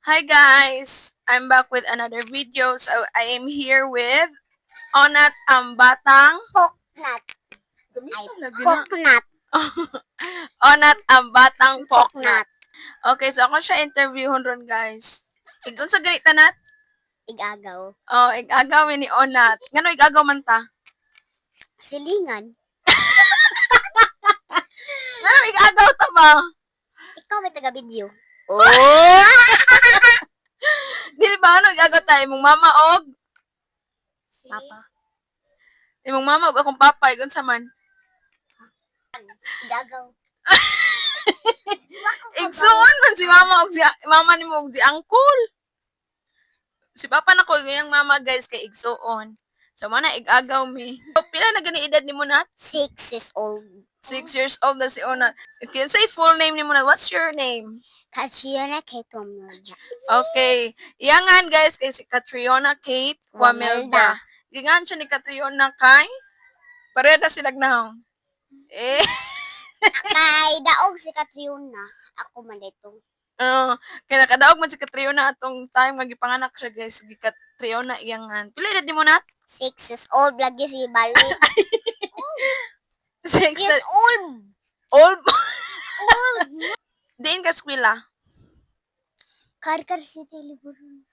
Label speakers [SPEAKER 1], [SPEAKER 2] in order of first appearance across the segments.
[SPEAKER 1] Hi guys! I'm back with another video. So I am here with Onat ang batang
[SPEAKER 2] Poknat. Ay,
[SPEAKER 1] Gamitan lagi na.
[SPEAKER 2] poknat.
[SPEAKER 1] Onat ang batang
[SPEAKER 2] Poknat.
[SPEAKER 1] poknat. Okay, so ako siya interviewon ron guys. Igun sa ganita nat?
[SPEAKER 2] Igagaw.
[SPEAKER 1] Oh, igagawin ni Onat. Ngano igagaw man ta?
[SPEAKER 2] Silingan.
[SPEAKER 1] Ngano igagaw ta ba?
[SPEAKER 2] Ikaw may taga-video. Oh!
[SPEAKER 1] Dili ba ano igagaw ta? Imong mama og?
[SPEAKER 2] Papa.
[SPEAKER 1] Imong mama og akong papa. Igun sa man.
[SPEAKER 2] Igagaw.
[SPEAKER 1] Igsuon man si mama og si mama ni mo og si uncle. Si papa na ko yung mama guys kay igsuon. So mana igagaw mi. So, pila na gani edad nimo na?
[SPEAKER 2] 6 years old.
[SPEAKER 1] 6 years old na si Ona. Okay, say full name nimo na. What's your name?
[SPEAKER 2] Catriona Kate Wamelda.
[SPEAKER 1] Okay. Iyangan guys kay si Catriona Kate Wamelda.
[SPEAKER 2] Wamelda.
[SPEAKER 1] Gingan siya ni Catriona kay pareda sila nagnahong. Eh.
[SPEAKER 2] May daog si Catriona. Ako man dito.
[SPEAKER 1] Kaya nakadaog man si Catriona atong time magipanganak siya guys. Si Catriona iyangan. Pila edad nimo na?
[SPEAKER 2] 6 years old. Lagi si Bali.
[SPEAKER 1] 6
[SPEAKER 2] years old.
[SPEAKER 1] old.
[SPEAKER 2] Old.
[SPEAKER 1] Diin ka eskwela?
[SPEAKER 2] Karkar City, Liburon.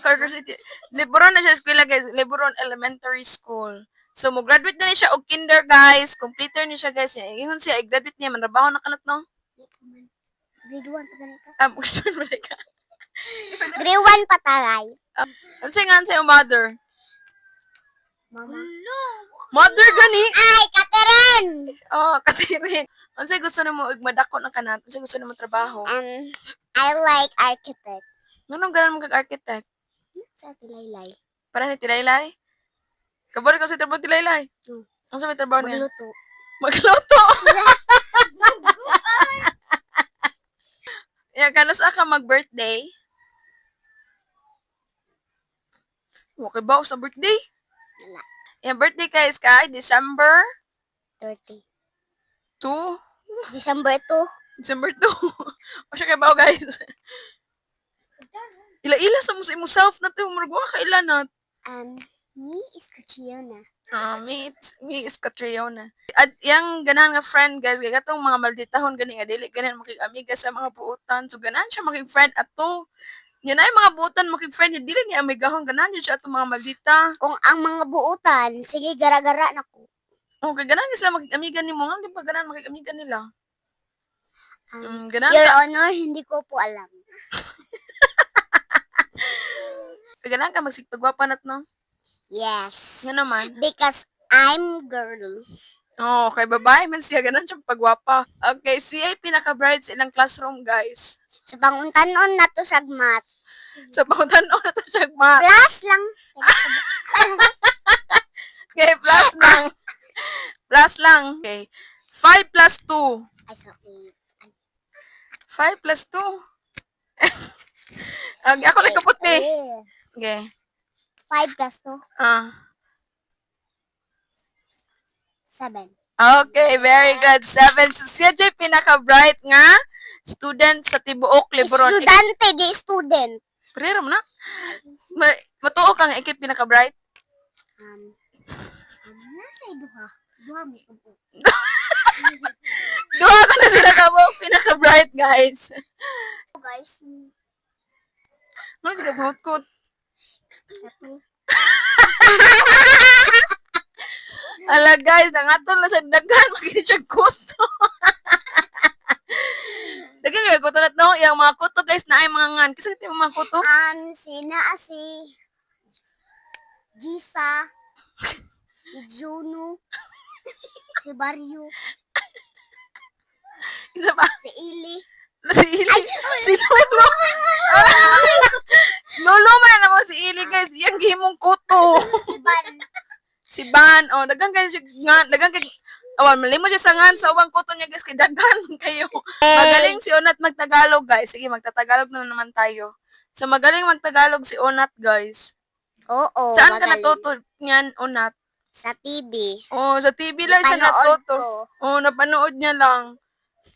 [SPEAKER 1] Carter City. Lebron na siya eskwela guys. Lebron Elementary School. So, mo-graduate na siya og kinder guys. Completer ni siya guys. Ingon siya, i-graduate niya. Manrabaho na kanat no?
[SPEAKER 2] Grade 1 pa ganun ka?
[SPEAKER 1] Gusto mo na ka.
[SPEAKER 2] Grade 1 pa tagay.
[SPEAKER 1] Ano siya nga sa'yo, mother?
[SPEAKER 2] Mama.
[SPEAKER 1] Mother gani?
[SPEAKER 2] Ay, Catherine!
[SPEAKER 1] Oh, katirin. Ano siya gusto na mo, magmadako na kanat? Ano siya gusto na mo trabaho?
[SPEAKER 2] I like architect.
[SPEAKER 1] Anong ganun mo kag-architect?
[SPEAKER 2] Sa Tilaylay.
[SPEAKER 1] Para ni Tilaylay? Kabari ko sa trabaho Tilaylay?
[SPEAKER 2] Hmm.
[SPEAKER 1] Ano sa may trabaho niya?
[SPEAKER 2] Magluto.
[SPEAKER 1] Magluto! Yan, kanos ka mag-birthday? Okay ba sa birthday?
[SPEAKER 2] Wala.
[SPEAKER 1] Yan, birthday guys kay December
[SPEAKER 2] 30.
[SPEAKER 1] 2?
[SPEAKER 2] December 2.
[SPEAKER 1] December 2. O siya kay bao guys. Ila-ila sa mo sa imong self na to. Maragwa ka ila na.
[SPEAKER 2] Me is Catriona.
[SPEAKER 1] Me is Catriona. At yung ganahan nga friend guys, kaya katong mga malditahon gani nga dili ganan makig-amiga sa mga buutan. So ganahan siya makig-friend ato. Yan ay mga buutan makig-friend, dili ni amigahon ganahan yun siya ato mga maldita.
[SPEAKER 2] Kung ang mga buutan, sige gara-gara na ko.
[SPEAKER 1] Oh, kay ganahan sila makig-amiga nimo, nga di ba ganahan makig-amiga nila? Ganahan
[SPEAKER 2] Your
[SPEAKER 1] ka,
[SPEAKER 2] Honor, hindi ko po alam.
[SPEAKER 1] ganahan ka magsigpagwapa nat no?
[SPEAKER 2] Yes.
[SPEAKER 1] Nga naman.
[SPEAKER 2] Because I'm girl.
[SPEAKER 1] Oh, kay babae man siya ganan siya pagwapa. Okay, siya ay pinaka-bright sa ilang classroom guys.
[SPEAKER 2] Sa panguntanon na to sagmat.
[SPEAKER 1] Sa pangutan-o na to siya ma.
[SPEAKER 2] Plus lang.
[SPEAKER 1] Okay, plus lang. Plus lang. Okay. 5 plus 2.
[SPEAKER 2] Ay, sorry.
[SPEAKER 1] 5 plus 2. Okay, ako lang kapot be. Okay.
[SPEAKER 2] 5 plus 2. 7.
[SPEAKER 1] Okay, very good. 7. So, siya dyan pinaka-bright nga student sa Tibuok, Lebron.
[SPEAKER 2] Estudyante, di student.
[SPEAKER 1] Pero na. Matuo ka nga, ikip pinaka-bright.
[SPEAKER 2] Nasa duha. Duha mo po.
[SPEAKER 1] Duha ko na sila kamo, pinaka-bright guys.
[SPEAKER 2] Guys,
[SPEAKER 1] Ano di ka bunot-kot? Ala guys, nangatol na sa dagan, makinig siya kuto. Dagan yung kuto na to, yung mga kuto guys na ay mga ngan. Kasi yung mga kuto?
[SPEAKER 2] si Gisa, si Juno, si Barrio,
[SPEAKER 1] Isa ba?
[SPEAKER 2] si Ili.
[SPEAKER 1] Si Ili. Si Lolo. Lolo man naman si Ili guys. Yung gihimong kuto.
[SPEAKER 2] Si Ban.
[SPEAKER 1] Si Ban. Oh, dagang kayo siya ngan. Dagang kayo. Awan, malimo siya sa ngan sa ubang kuto niya guys. Kay dagan kayo. Magaling si Onat magtagalog guys. Sige, magtatagalog na naman tayo. So, magaling magtagalog si Onat guys.
[SPEAKER 2] Oo,
[SPEAKER 1] Saan ka
[SPEAKER 2] magaling.
[SPEAKER 1] natuto niyan, Onat?
[SPEAKER 2] Sa TV.
[SPEAKER 1] Oh, sa TV lang siya
[SPEAKER 2] Napanood
[SPEAKER 1] natuto.
[SPEAKER 2] ko.
[SPEAKER 1] Oh, napanood niya lang.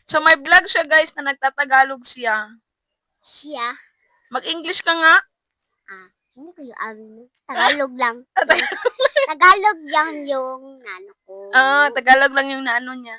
[SPEAKER 1] So, may vlog siya guys na nagtatagalog siya.
[SPEAKER 2] Siya.
[SPEAKER 1] Mag-English ka nga.
[SPEAKER 2] Hindi ko yung Tagalog lang. Tagalog lang yung nano ko.
[SPEAKER 1] Tagalog lang yung naano niya.